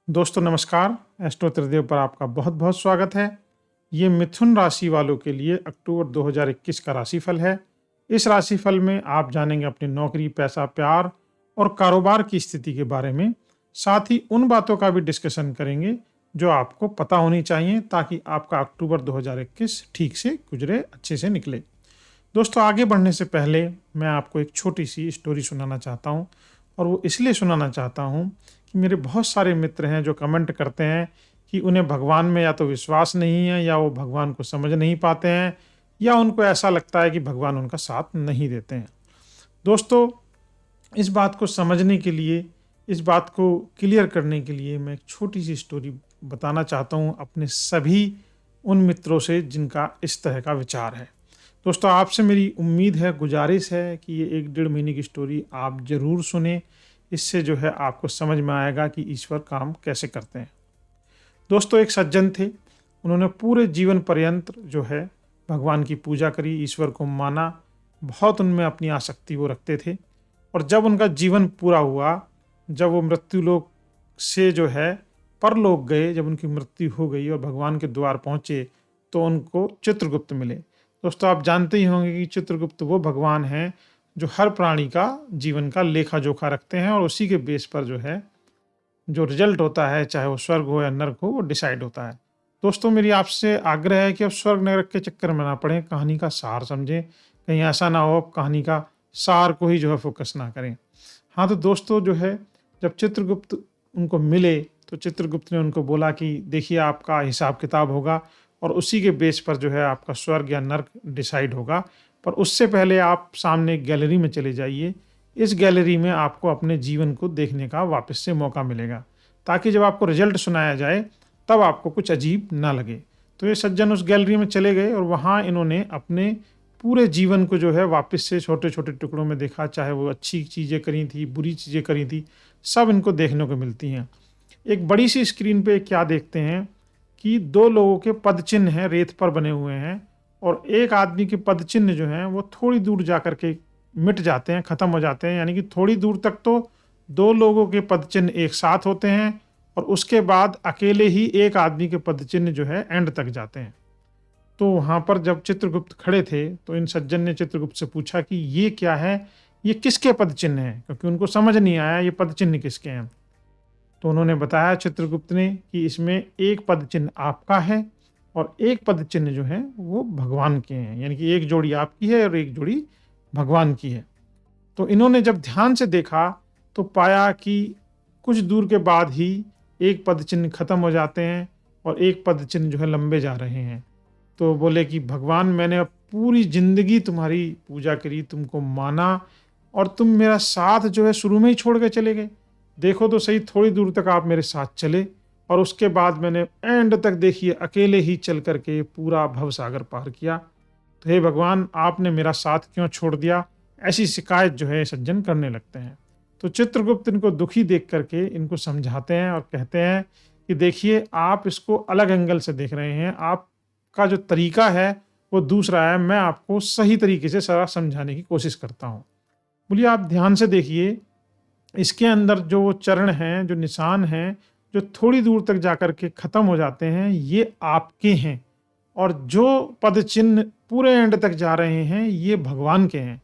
दोस्तों नमस्कार, एस्ट्रो त्रिदेव पर आपका बहुत-बहुत स्वागत है। ये मिथुन राशि वालों के लिए अक्टूबर 2021 का राशिफल है। इस राशिफल में आप जानेंगे अपनी नौकरी, पैसा, प्यार और कारोबार की स्थिति के बारे में। साथ ही उन बातों का भी डिस्कशन करेंगे जो आपको पता होनी चाहिए ताकि आपका अक्टूबर 2021 ठीक से गुजरे, अच्छे से निकले। दोस्तों आगे बढ़ने से पहले मैं आपको एक छोटी-सी स्टोरी सुनाना चाहता हूँ और वो इसलिए सुनाना चाहता हूँ कि मेरे बहुत सारे मित्र हैं जो कमेंट करते हैं कि उन्हें भगवान में या तो विश्वास नहीं है या वो भगवान को समझ नहीं पाते हैं या उनको ऐसा लगता है कि भगवान उनका साथ नहीं देते हैं। दोस्तों इस बात को समझने के लिए, इस बात को क्लियर करने के लिए मैं एक छोटी-सी स्टोरी बताना चाहता हूँ अपने सभी उन मित्रों से जिनका इस तरह का विचार है। दोस्तों आपसे मेरी उम्मीद है, गुजारिश है कि ये 1 डेढ़ महीने की स्टोरी आप ज़रूर सुनें। इससे जो है आपको समझ में आएगा कि ईश्वर काम कैसे करते हैं। दोस्तों एक सज्जन थे, उन्होंने पूरे जीवन पर्यंत जो है भगवान की पूजा करी, ईश्वर को माना, बहुत उनमें अपनी आसक्ति वो रखते थे और जब उनका जीवन पूरा हुआ, जब वो मृत्यु लोक से जो है परलोक गए, जब उनकी मृत्यु हो गई और भगवान के द्वार पहुँचे, तो उनको चित्रगुप्त मिले। दोस्तों आप जानते ही होंगे कि चित्रगुप्त वो भगवान हैं जो हर प्राणी का जीवन का लेखा जोखा रखते हैं और उसी के बेस पर जो है जो रिजल्ट होता है, चाहे वो स्वर्ग हो या नर्क हो, वो डिसाइड होता है। दोस्तों मेरी आपसे आग्रह है कि अब स्वर्ग नरक के चक्कर में ना पड़ें, कहानी का सार समझें। कहीं ऐसा ना हो कहानी का सार को ही जो है फोकस ना करें। हाँ, तो दोस्तों जो है जब चित्रगुप्त उनको मिले तो चित्रगुप्त ने उनको बोला कि देखिए आपका हिसाब किताब होगा और उसी के बेस पर जो है आपका स्वर्ग या नर्क डिसाइड होगा। पर उससे पहले आप सामने एक गैलरी में चले जाइए। इस गैलरी में आपको अपने जीवन को देखने का वापस से मौका मिलेगा, ताकि जब आपको रिजल्ट सुनाया जाए तब आपको कुछ अजीब ना लगे। तो ये सज्जन उस गैलरी में चले गए और वहाँ इन्होंने अपने पूरे जीवन को जो है वापस से छोटे-छोटे टुकड़ों में देखा, चाहे वो अच्छी चीज़ें करी थी, बुरी चीज़ें करी थी, सब इनको देखने को मिलती हैं। एक बड़ी-सी स्क्रीन पे क्या देखते हैं कि 2 लोगों के पदचिन्ह हैं, रेत पर बने हुए हैं और एक आदमी के पदचिन्ह जो हैं वो थोड़ी दूर जाकर के मिट जाते हैं, ख़त्म हो जाते हैं। यानी कि थोड़ी दूर तक तो 2 लोगों के पदचिन्ह एक साथ होते हैं और उसके बाद अकेले ही एक आदमी के पदचिन्ह जो है एंड तक जाते हैं। तो वहाँ पर जब चित्रगुप्त खड़े थे तो इन सज्जन ने चित्रगुप्त से पूछा कि ये क्या है? ये किसके पदचिन्ह हैं? क्योंकि उनको समझ नहीं आया ये पदचिन्ह किसके हैं। तो उन्होंने बताया चित्रगुप्त ने कि इसमें एक पद चिन्ह आपका है और एक पद चिन्ह जो है वो भगवान के हैं, यानी कि एक जोड़ी आपकी है और एक जोड़ी भगवान की है। तो इन्होंने जब ध्यान से देखा तो पाया कि कुछ दूर के बाद ही एक पद चिन्ह खत्म हो जाते हैं और एक पद चिन्ह जो है लंबे जा रहे हैं। तो बोले कि भगवान मैंने अब पूरी जिंदगी तुम्हारी पूजा करी, तुमको माना और तुम मेरा साथ जो है शुरू में ही छोड़ के चले गए। देखो तो सही थोड़ी दूर तक आप मेरे साथ चले और उसके बाद मैंने एंड तक देखिए अकेले ही चल करके पूरा भवसागर पार किया। तो हे भगवान आपने मेरा साथ क्यों छोड़ दिया? ऐसी शिकायत जो है सज्जन करने लगते हैं। तो चित्रगुप्त इनको दुखी देख करके इनको समझाते हैं और कहते हैं कि देखिए आप इसको अलग एंगल से देख रहे हैं, आपका जो तरीका है वो दूसरा है, मैं आपको सही तरीके से सारा समझाने की कोशिश करता हूँ। बोलिए आप ध्यान से देखिए, इसके अंदर जो वो चरण हैं, जो निशान हैं, जो थोड़ी दूर तक जाकर के ख़त्म हो जाते हैं, ये आपके हैं और जो पद चिन्ह पूरे एंड तक जा रहे हैं, ये भगवान के हैं।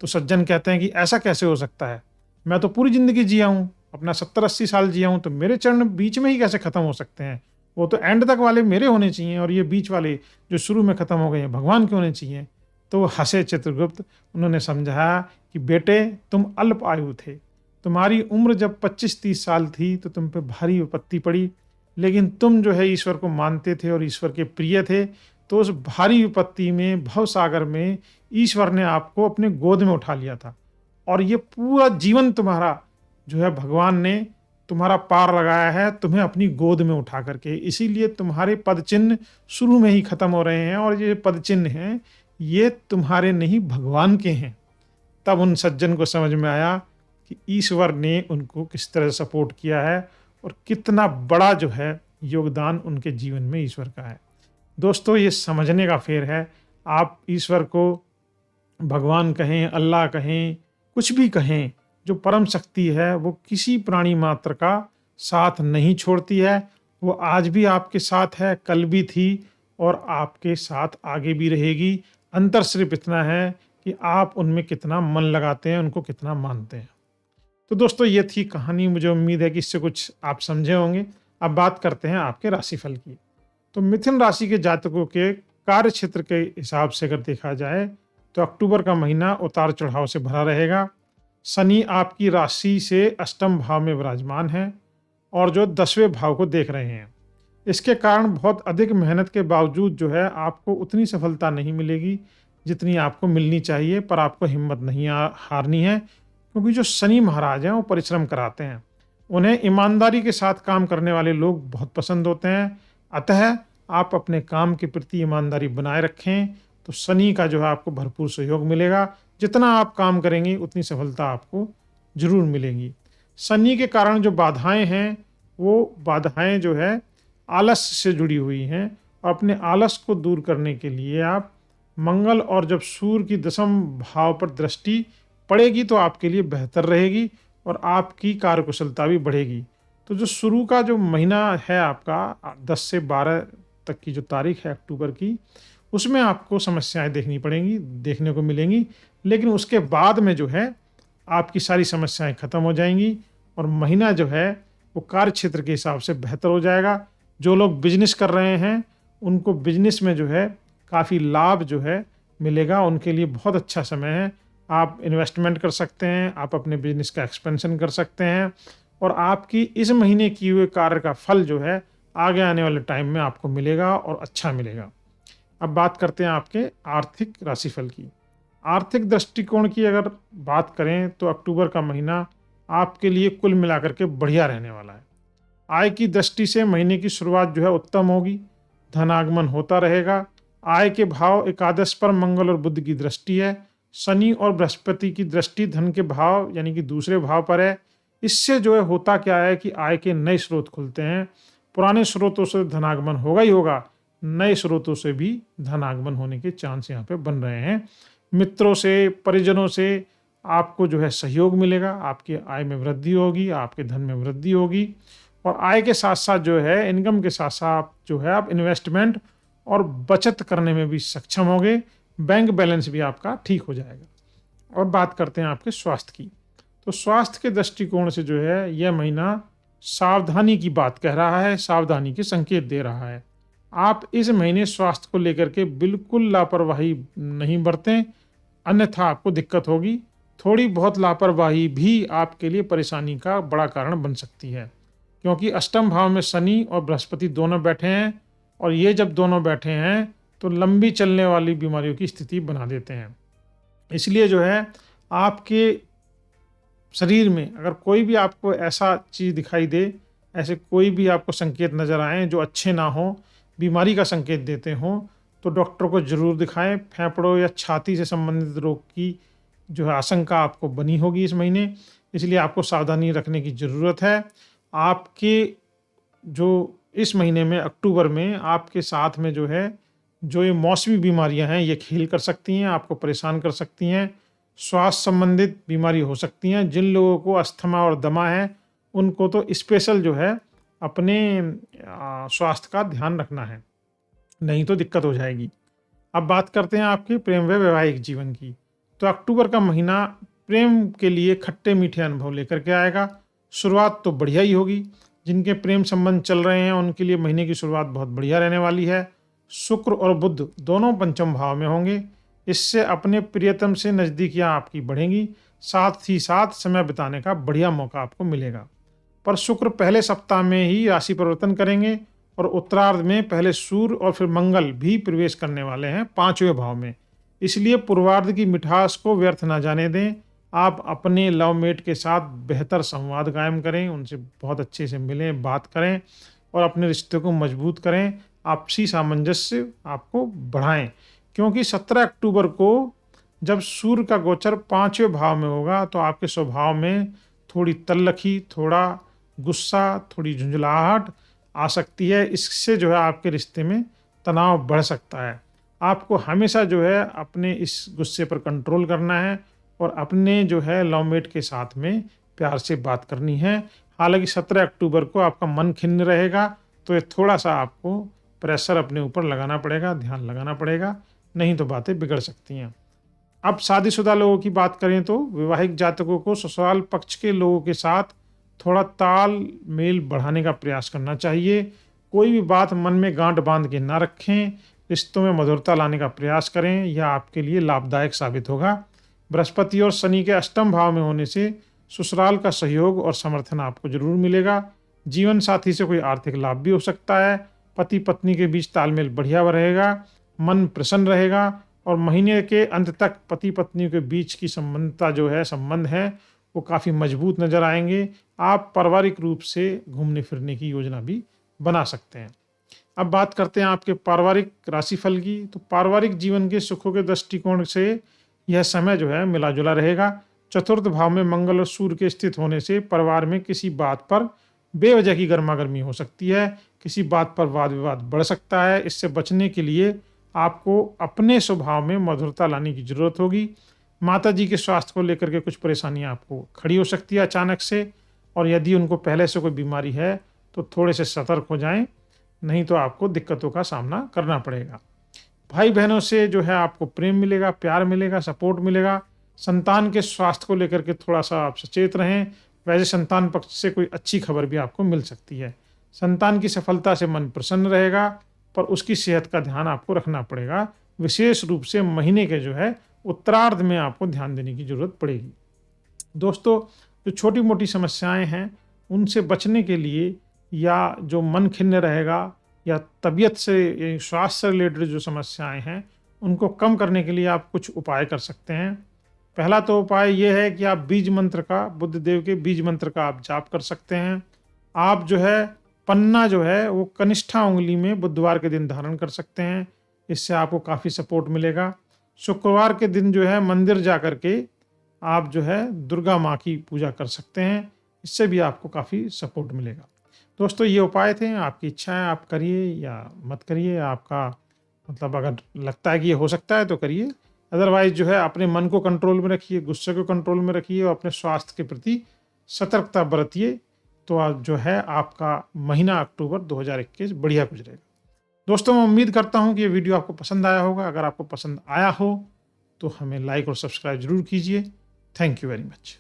तो सज्जन कहते हैं कि ऐसा कैसे हो सकता है? मैं तो पूरी ज़िंदगी जिया हूँ, अपना 70-80 साल जिया हूँ, तो मेरे चरण बीच में ही कैसे ख़त्म हो सकते हैं? वो तो एंड तक वाले मेरे होने चाहिए और ये बीच वाले जो शुरू में ख़त्म हो गए हैं, भगवान के होने चाहिए। तो वो हँसे चित्रगुप्त, उन्होंने समझाया कि बेटे तुम अल्प आयु थे, तुम्हारी उम्र जब 25-30 साल थी तो तुम पे भारी विपत्ति पड़ी, लेकिन तुम जो है ईश्वर को मानते थे और ईश्वर के प्रिय थे, तो उस भारी विपत्ति में, भवसागर में ईश्वर ने आपको अपने गोद में उठा लिया था और ये पूरा जीवन तुम्हारा जो है भगवान ने तुम्हारा पार लगाया है, तुम्हें अपनी गोद में उठा करके। इसीलिए तुम्हारे पद चिन्ह शुरू में ही खत्म हो रहे हैं और ये पद चिन्ह हैं, ये तुम्हारे नहीं भगवान के हैं। तब उन सज्जन को समझ में आया कि ईश्वर ने उनको किस तरह सपोर्ट किया है और कितना बड़ा जो है योगदान उनके जीवन में ईश्वर का है। दोस्तों ये समझने का फेर है, आप ईश्वर को भगवान कहें, अल्लाह कहें, कुछ भी कहें, जो परम शक्ति है वो किसी प्राणी मात्र का साथ नहीं छोड़ती है। वो आज भी आपके साथ है, कल भी थी और आपके साथ आगे भी रहेगी। अंतर सिर्फ इतना है कि आप उनमें कितना मन लगाते हैं, उनको कितना मानते हैं। तो दोस्तों ये थी कहानी, मुझे उम्मीद है कि इससे कुछ आप समझे होंगे। अब बात करते हैं आपके राशिफल की। तो मिथुन राशि के जातकों के कार्य क्षेत्र के हिसाब से अगर देखा जाए तो अक्टूबर का महीना उतार चढ़ाव से भरा रहेगा। शनि आपकी राशि से अष्टम भाव में विराजमान है और जो 10वें भाव को देख रहे हैं। इसके कारण बहुत अधिक मेहनत के बावजूद जो है आपको उतनी सफलता नहीं मिलेगी जितनी आपको मिलनी चाहिए, पर आपको हिम्मत नहीं हारनी है, क्योंकि जो शनि महाराज हैं वो परिश्रम कराते हैं। उन्हें ईमानदारी के साथ काम करने वाले लोग बहुत पसंद होते हैं। अतः आप अपने काम के प्रति ईमानदारी बनाए रखें तो शनि का जो है आपको भरपूर सहयोग मिलेगा। जितना आप काम करेंगे उतनी सफलता आपको जरूर मिलेगी। शनि के कारण जो बाधाएं हैं वो बाधाएं जो है आलस्य से जुड़ी हुई हैं, और अपने आलस को दूर करने के लिए आप मंगल और जब सूर्य की 10वें भाव पर दृष्टि पड़ेगी तो आपके लिए बेहतर रहेगी और आपकी कार्यकुशलता भी बढ़ेगी। तो जो शुरू का जो महीना है आपका 10 से 12 तक की जो तारीख है अक्टूबर की, उसमें आपको समस्याएं देखने को मिलेंगी, लेकिन उसके बाद में जो है आपकी सारी समस्याएं खत्म हो जाएंगी और महीना जो है वो कार्य क्षेत्र के हिसाब से बेहतर हो जाएगा। जो लोग बिजनेस कर रहे हैं उनको बिजनेस में जो है काफ़ी लाभ जो है मिलेगा, उनके लिए बहुत अच्छा समय है। आप इन्वेस्टमेंट कर सकते हैं, आप अपने बिजनेस का एक्सपेंशन कर सकते हैं और आपकी इस महीने किए हुए कार्य का फल जो है आगे आने वाले टाइम में आपको मिलेगा और अच्छा मिलेगा। अब बात करते हैं आपके आर्थिक राशिफल की। आर्थिक दृष्टिकोण की अगर बात करें तो अक्टूबर का महीना आपके लिए कुल मिलाकर के बढ़िया रहने वाला है। आय की दृष्टि से महीने की शुरुआत जो है उत्तम होगी, धन आगमन होता रहेगा। आय के भाव एकादश पर मंगल और बुध की दृष्टि है। शनि और बृहस्पति की दृष्टि धन के भाव यानी कि दूसरे भाव पर है। इससे जो है होता क्या है कि आय के नए स्रोत खुलते हैं। पुराने स्रोतों से धनागमन होगा ही होगा, नए स्रोतों से भी धनागमन होने के चांस यहाँ पे बन रहे हैं। मित्रों से, परिजनों से आपको जो है सहयोग मिलेगा, आपकी आय में वृद्धि होगी, आपके धन में वृद्धि होगी और आय के साथ साथ जो है इनकम के साथ साथ जो है आप इन्वेस्टमेंट और बचत करने में भी सक्षम होंगे। बैंक बैलेंस भी आपका ठीक हो जाएगा। और बात करते हैं आपके स्वास्थ्य की। तो स्वास्थ्य के दृष्टिकोण से जो है यह महीना सावधानी की बात कह रहा है, सावधानी के संकेत दे रहा है। आप इस महीने स्वास्थ्य को लेकर के बिल्कुल लापरवाही नहीं बरतें, अन्यथा आपको दिक्कत होगी। थोड़ी बहुत लापरवाही भी आपके लिए परेशानी का बड़ा कारण बन सकती है, क्योंकि अष्टम भाव में शनि और बृहस्पति दोनों बैठे हैं और ये जब दोनों बैठे हैं तो लंबी चलने वाली बीमारियों की स्थिति बना देते हैं। इसलिए जो है आपके शरीर में अगर कोई भी आपको ऐसा चीज़ दिखाई दे, ऐसे कोई भी आपको संकेत नज़र आए जो अच्छे ना हो, बीमारी का संकेत देते हों, तो डॉक्टर को ज़रूर दिखाएं। फेफड़ों या छाती से संबंधित रोग की जो है आशंका आपको बनी होगी इस महीने, इसलिए आपको सावधानी रखने की ज़रूरत है। आपके जो इस महीने में अक्टूबर में आपके साथ में जो है जो ये मौसमी बीमारियां हैं ये खेल कर सकती हैं, आपको परेशान कर सकती हैं। स्वास्थ्य संबंधित बीमारी हो सकती हैं। जिन लोगों को अस्थमा और दमा है उनको तो स्पेशल जो है अपने स्वास्थ्य का ध्यान रखना है, नहीं तो दिक्कत हो जाएगी। अब बात करते हैं आपके प्रेम व वैवाहिक जीवन की। तो अक्टूबर का महीना प्रेम के लिए खट्टे मीठे अनुभव लेकर के आएगा। शुरुआत तो बढ़िया ही होगी। जिनके प्रेम संबंध चल रहे हैं उनके लिए महीने की शुरुआत बहुत बढ़िया रहने वाली है। शुक्र और बुध दोनों पंचम भाव में होंगे। इससे अपने प्रियतम से नज़दीकियाँ आपकी बढ़ेंगी, साथ ही साथ समय बिताने का बढ़िया मौका आपको मिलेगा। पर शुक्र पहले सप्ताह में ही राशि परिवर्तन करेंगे और उत्तरार्ध में पहले सूर्य और फिर मंगल भी प्रवेश करने वाले हैं 5वें भाव में। इसलिए पूर्वार्ध की मिठास को व्यर्थ ना जाने दें। आप अपने लव मेट के साथ बेहतर संवाद कायम करें, उनसे बहुत अच्छे से मिलें, बात करें और अपने रिश्ते को मजबूत करें। आपसी सामंजस्य आपको बढ़ाएं, क्योंकि 17 अक्टूबर को जब सूर्य का गोचर 5वें भाव में होगा तो आपके स्वभाव में थोड़ी तल्लखी, थोड़ा गुस्सा, थोड़ी झुंझलाहट आ सकती है। इससे जो है आपके रिश्ते में तनाव बढ़ सकता है। आपको हमेशा जो है अपने इस गुस्से पर कंट्रोल करना है और अपने जो है लवमेट के साथ में प्यार से बात करनी है। हालांकि 17 अक्टूबर को आपका मन खिन्न रहेगा, तो ये थोड़ा सा आपको प्रेशर अपने ऊपर लगाना पड़ेगा, ध्यान लगाना पड़ेगा, नहीं तो बातें बिगड़ सकती हैं। अब शादीशुदा लोगों की बात करें तो विवाहित जातकों को ससुराल पक्ष के लोगों के साथ थोड़ा तालमेल बढ़ाने का प्रयास करना चाहिए। कोई भी बात मन में गांठ बांध के ना रखें, रिश्तों में मधुरता लाने का प्रयास करें, यह आपके लिए लाभदायक साबित होगा। बृहस्पति और शनि के अष्टम भाव में होने से ससुराल का सहयोग और समर्थन आपको जरूर मिलेगा। जीवन साथी से कोई आर्थिक लाभ भी हो सकता है। पति पत्नी के बीच तालमेल बढ़िया रहेगा, मन प्रसन्न रहेगा और महीने के अंत तक पति पत्नी के बीच की संबंध है वो काफ़ी मजबूत नजर आएंगे। आप पारिवारिक रूप से घूमने फिरने की योजना भी बना सकते हैं। अब बात करते हैं आपके पारिवारिक राशिफल की। तो पारिवारिक जीवन के सुखों के दृष्टिकोण से यह समय जो है मिला जुला रहेगा। चतुर्थ भाव में मंगल और सूर्य के स्थित होने से परिवार में किसी बात पर बेवजह की गर्मागर्मी हो सकती है, किसी बात पर वाद विवाद बढ़ सकता है। इससे बचने के लिए आपको अपने स्वभाव में मधुरता लाने की जरूरत होगी। माता जी के स्वास्थ्य को लेकर के कुछ परेशानियां आपको खड़ी हो सकती है अचानक से, और यदि उनको पहले से कोई बीमारी है तो थोड़े से सतर्क हो जाएं, नहीं तो आपको दिक्कतों का सामना करना पड़ेगा। भाई बहनों से जो है आपको प्रेम मिलेगा, प्यार मिलेगा, सपोर्ट मिलेगा। संतान के स्वास्थ्य को लेकर के थोड़ा सा आप सचेत रहें। वैसे संतान पक्ष से कोई अच्छी खबर भी आपको मिल सकती है। संतान की सफलता से मन प्रसन्न रहेगा, पर उसकी सेहत का ध्यान आपको रखना पड़ेगा। विशेष रूप से महीने के जो है उत्तरार्ध में आपको ध्यान देने की जरूरत पड़ेगी। दोस्तों, जो छोटी मोटी समस्याएं हैं उनसे बचने के लिए, या जो मन खिन्न रहेगा या तबीयत से स्वास्थ्य से रिलेटेड जो समस्याएं हैं उनको कम करने के लिए आप कुछ उपाय कर सकते हैं। पहला तो उपाय यह है कि आप बीज मंत्र का, बुद्ध देव के बीज मंत्र का आप जाप कर सकते हैं। आप जो है पन्ना जो है वो कनिष्ठा उंगली में बुधवार के दिन धारण कर सकते हैं, इससे आपको काफ़ी सपोर्ट मिलेगा। शुक्रवार के दिन जो है मंदिर जा कर के आप जो है दुर्गा माँ की पूजा कर सकते हैं, इससे भी आपको काफ़ी सपोर्ट मिलेगा। दोस्तों, ये उपाय थे, आपकी इच्छा है आप करिए या मत करिए। आपका मतलब अगर लगता है कि ये हो सकता है तो करिए, अदरवाइज जो है अपने मन को कंट्रोल में रखिए, गुस्से को कंट्रोल में रखिए और अपने स्वास्थ्य के प्रति सतर्कता बरतिए। तो आप जो है आपका महीना अक्टूबर 2021 बढ़िया गुजरेगा। दोस्तों, मैं उम्मीद करता हूँ कि ये वीडियो आपको पसंद आया होगा। अगर आपको पसंद आया हो तो हमें लाइक और सब्सक्राइब जरूर कीजिए। Thank you very much.